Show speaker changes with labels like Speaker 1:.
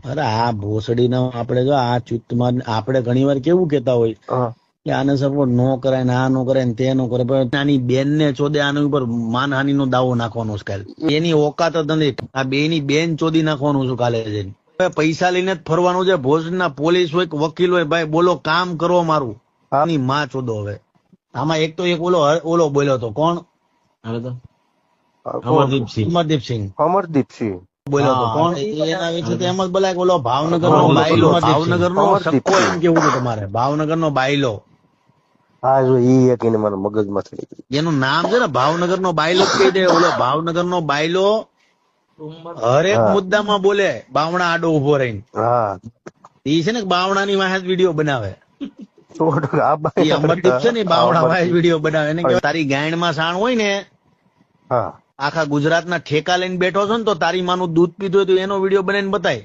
Speaker 1: અરે આ ભોસડી નો આપડે જો આ ચૂતમાં આપડે ઘણી વાર કેવું કેતા હોય
Speaker 2: હા
Speaker 1: કે આને સપોર્ટ નો કરાય ને આ નો કરાય ને તે નો કરે, પણ આની બેન ને ચોદે આના ઉપર માનહાનિ નો દાવો નાખવાનો છે કાલે. એની ઓકાત જ નથી. આ બે ની બેન ચોદી નાખવાનું છું કાલે જઈને. પૈસા લઈને જ ફરવાનું છે. ભોજના પોલીસ હોય કે વકીલ હોય, ભાઈ બોલો કામ કરો મારું.
Speaker 2: હા
Speaker 1: ની માં ચોદો હવે આમાં એક તો એક ઓલો બોલ્યો હતો. કોણ હવે તો અમરદીપસિંહ
Speaker 2: અમરદીપસિંહ
Speaker 1: બોલ્યો હતો. કોણ એના વિશે તો એમ જ બોલાય કે ઓલો ભાવનગર નો બાયલો, ભાવનગર નો સક્કો એમ કેવું છે તમારે, ભાવનગર નો બાયલો.
Speaker 2: હા જો ઈ એક એને મને મગજમાં થઈ ગયું.
Speaker 1: એનું નામ છે ને ભાવનગર નો બાયલો જ કહી દે. ઓલો ભાવનગર નો બાયલો હરેક
Speaker 2: હા
Speaker 1: મુદ્દામાં બોલે, બાવણા આડો ઉભો રહીને.
Speaker 2: હા
Speaker 1: ઈ છે ને બાવણા ની વાહે વિડીયો બનાવે.
Speaker 2: 100% આ
Speaker 1: ઈ અમરદીપ છે ને બાવણા વાહે
Speaker 2: અમરદીપ.
Speaker 1: વિડીયો બનાવે. એને કહેવાય તારી ગાયણ માં સાણ હોય ને,
Speaker 2: હા
Speaker 1: આખા ગુજરાતના ઠેકા લઈને બેઠો છો ને, તો તારી માનું દૂધ પીધું હોય તો એનો વિડીયો બનાવીને બતાય.